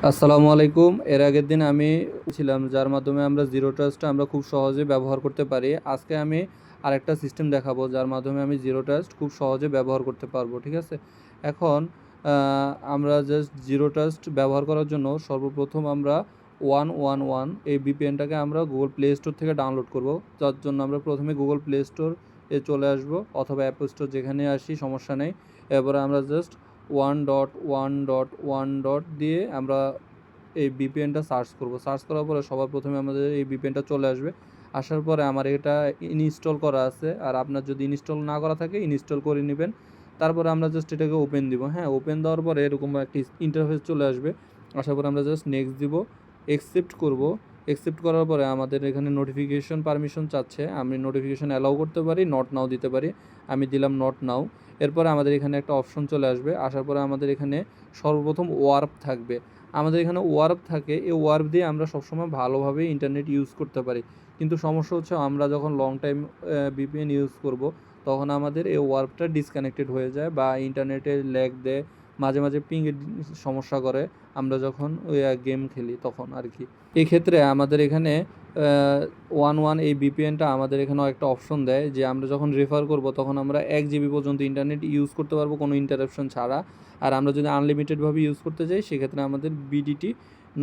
আসসালামু আলাইকুম। এর আগের দিন আমি ছিলাম যার মাধ্যমে আমরা জিরো ট্রাস্টটা আমরা খুব সহজে ব্যবহার করতে পারি। আজকে আমি আরেকটা সিস্টেম দেখাবো যার মাধ্যমে আমি জিরো ট্রাস্ট খুব সহজে ব্যবহার করতে পারবো। ঠিক আছে? এখন আমরা জাস্ট জিরো ট্রাস্ট ব্যবহার করার জন্য সর্বপ্রথম আমরা 111 এই ভিপিএনটাকে আমরা গুগল প্লে স্টোর থেকে ডাউনলোড করব। যার জন্য আমরা প্রথমে গুগল প্লে স্টোর এ চলে আসব অথবা অ্যাপ স্টোর যেখানে আসি সমস্যা নেই। এরপরে আমরা জাস্ট 1.1.1 দিয়ে আমরা এই ভিপিএনটা সার্চ করব। সার্চ করার পরে সবার প্রথমে আমাদের এই ভিপিএনটা চলে আসবে। আসার পরে আমার এটা ইনস্টল করা আছে, আর আপনার যদি ইনস্টল না করা থাকে ইনস্টল করে নেবেন। তারপরে আমরা জাস্ট এটাকে ওপেন দিব। হ্যাঁ, ওপেন দেওয়ার পরে এরকম একটি ইন্টারফেস চলে আসবে। আসার পরে আমরা জাস্ট নেক্সট দিব, অ্যাকসেপ্ট করব। অ্যাকসেপ্ট করার পরে আমাদের এখানে নোটিফিকেশন পারমিশন চাচ্ছে। আমি নোটিফিকেশন অ্যালাউ করতে পারি, নট নাও দিতে পারি। আমি দিলাম নট নাও। এরপরে আমাদের এখানে একটা অপশন চলে আসবে। আসার পরে আমাদের এখানে সর্বপ্রথম ওয়ার্প থাকবে। আমাদের এখানে ওয়ার্প থাকে, এই ওয়ার্প দিয়ে আমরা সবসময় ভালোভাবে ইন্টারনেট ইউজ করতে পারি। কিন্তু সমস্যা হচ্ছে আমরা যখন লং টাইম ভিপিএন ইউজ করব তখন আমাদের এই ওয়ার্পটা ডিসকানেক্টেড হয়ে যায় বা ইন্টারনেটে ল্যাগ দেয়, মাঝে মাঝে পিংয়ের সমস্যা করে আমরা যখন ওই গেম খেলি তখন আর কি। এই ক্ষেত্রে আমাদের এখানে 1 এই ভিপিএনটা আমাদের এখানেও একটা অপশন দেয় যে আমরা যখন রেফার করব তখন আমরা 1 জিবি পর্যন্ত ইন্টারনেট ইউজ করতে পারবো কোনো ইন্টারাপশন ছাড়া। আর আমরা যদি আনলিমিটেডভাবে ইউজ করতে চাই সেক্ষেত্রে আমাদের বিডিটি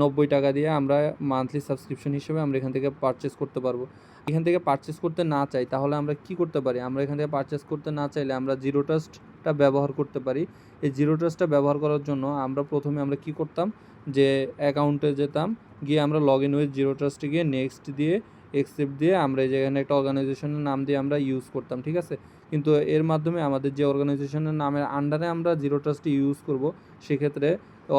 90 টাকা দিয়ে আমরা মান্থলি সাবস্ক্রিপশন হিসেবে আমরা এখান থেকে পারচেস করতে পারবো। এখান থেকে পারচেস করতে না চাই তাহলে আমরা কি করতে পারি? আমরা এখান থেকে পারচেস করতে না চাইলে আমরা জিরো ট্রাস্টটা ব্যবহার করতে পারি। এই জিরো ট্রাস্টটা ব্যবহার করার জন্য প্রথমে আমরা কি করতাম, যে অ্যাকাউন্টে যেতাম, গিয়ে আমরা লগ ইন উইথ জিরো ট্রাস্টে গিয়ে নেক্সট দিয়ে অ্যাকসেপ্ট দিয়ে আমরা যেখানে একটা অর্গানাইজেশনের নাম দিয়ে আমরা ইউজ করতাম। ঠিক আছে? কিন্তু এর মাধ্যমে আমাদের যে অর্গানাইজেশনের নামের আন্ডারে আমরা জিরো ট্রাস্টে ইউজ করব সেক্ষেত্রে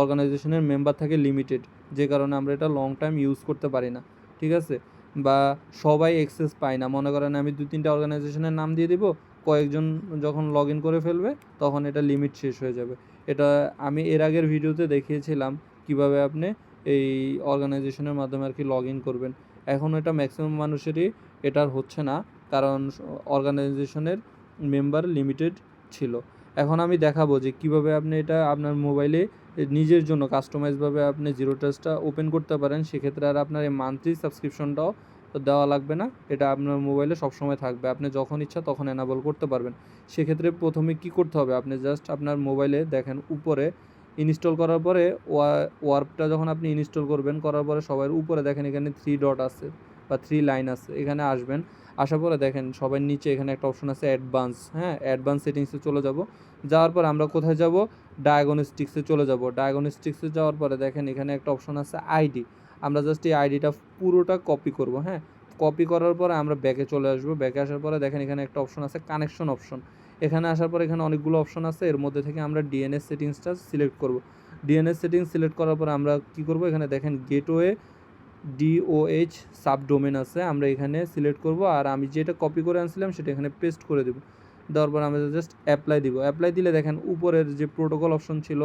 অর্গানাইজেশনের মেম্বার থাকে লিমিটেড, যে কারণে আমরা এটা লং টাইম ইউজ করতে পারি না। ঠিক আছে? বা সবাই অ্যাক্সেস পায় না। মনে করেন আমি 2-3টা অর্গানাইজেশনের নাম দিয়ে দিব, কয়েকজন যখন লগ ইন করে ফেলবে তখন এটা লিমিট শেষ হয়ে যাবে। এটা আমি এর আগের ভিডিওতে দেখিয়েছিলাম কিভাবে আপনি এই অর্গানাইজেশনের মাধ্যমে আর কি লগ ইন করবেন। এখন এটা ম্যাক্সিমাম মানুষেরই এটার হচ্ছে না, কারণ অর্গানাইজেশনের মেম্বার লিমিটেড ছিল। এখন আমি দেখাবো যে কিভাবে আপনি এটা আপনার মোবাইলে নিজের জন্য কাস্টমাইজভাবে আপনি জিরো ট্রাস্টটা ওপেন করতে পারেন। সেক্ষেত্রে আর আপনার এই মান্থলি সাবস্ক্রিপশনটাও দেওয়া লাগবে না, এটা আপনার মোবাইলে সবসময় থাকবে। আপনি যখন ইচ্ছা তখন এনাবল করতে পারবেন। সেক্ষেত্রে প্রথমে কি করতে হবে, আপনি জাস্ট আপনার মোবাইলে দেখেন উপরে ইনস্টল করার পরে ওয়ার্পটা যখন আপনি ইনস্টল করবেন, করার পরে সবার উপরে দেখেন এখানে 3 ডট আছে বা 3 লাইন আছে, এখানে আসবেন। আসার পরে দেখেন সবার নিচে এখানে একটা অপশন আছে অ্যাডভান্স। হ্যাঁ, অ্যাডভান্স সেটিংসে চলে যাব। যাওয়ার পর আমরা কোথায় যাব? ডায়াগনস্টিক্সে চলে যাব। ডায়াগনস্টিক্সে যাওয়ার পরে দেখেন এখানে একটা অপশন আছে আইডি। আমরা জাস্ট এই আইডিটা পুরোটা কপি করব। হ্যাঁ, কপি করার পরে আমরা ব্যাকে চলে আসব। ব্যাকে আসার পরে দেখেন এখানে একটা অপশন আছে কানেকশন অপশন। এখানে আসার পর এখানে অনেকগুলো অপশন আছে, এর মধ্যে থেকে আমরা ডিএনএস সেটিংসটা সিলেক্ট করব। ডিএনএস সেটিংস সিলেক্ট করার পরে আমরা কি করব, এখানে দেখেন গেটওয়ে ডিওএইচ সাবডোমেন আছে, আমরা এখানে সিলেক্ট করব। আর আমি যেটা কপি করে আনছিলাম সেটা এখানে পেস্ট করে দেব। দেওয়ার পর আমরা জাস্ট অ্যাপ্লাই দিব। অ্যাপ্লাই দিলে দেখেন উপরের যে প্রোটোকল অপশন ছিল,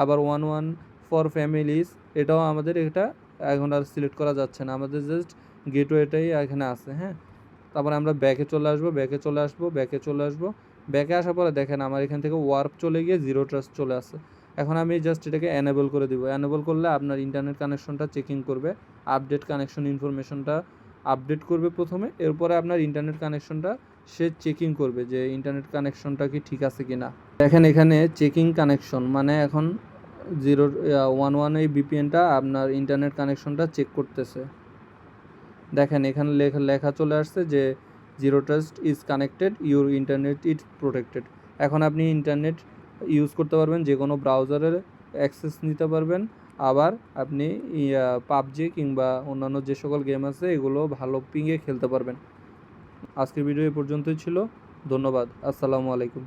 আবার 11 ফর ফ্যামিলিজ, এটাও আমাদের এটা এখন আর সিলেক্ট করা যাচ্ছে না, আমাদের জাস্ট গেটওয়েটাই এখানে আছে। হ্যাঁ, তারপরে আমরা ব্যাকে চলে আসবো। ব্যাকে আসার পরে দেখেন আমার এখান থেকে ওয়ার্প চলে গিয়ে জিরো ট্রাস্ট চলে আসে। এখন আমি জাস্ট এটাকে এনেবল করে দিব। এনেবল করলে আপনার ইন্টারনেট কানেকশনটা চেকিং করবে, আপডেট কানেকশন ইনফরমেশনটা আপডেট করবে প্রথমে, এরপরে আপনার ইন্টারনেট কানেকশনটা সে চেকিং করবে যে ইন্টারনেট কানেকশনটা কি ঠিক আছে কি না। দেখেন এখানে চেকিং কানেকশন মানে এখন 011 এই ভিপিএনটা আপনার ইন্টারনেট কানেকশনটা চেক করতেছে। দেখেন এখানে লেখা চলে আসছে যে zero trust is connected, your internet is protected. এখন আপনি ইন্টারনেট ইউজ করতে পারবেন, যে কোনো ব্রাউজারের অ্যাক্সেস নিতে পারবেন। আবার আপনি পাবজি কিংবা অন্যান্য যে সকল গেম আছে এগুলো ভালো পিংয়ে খেলতে পারবেন। আজকের ভিডিও এ পর্যন্তই ছিল। ধন্যবাদ। আসসালামু আলাইকুম।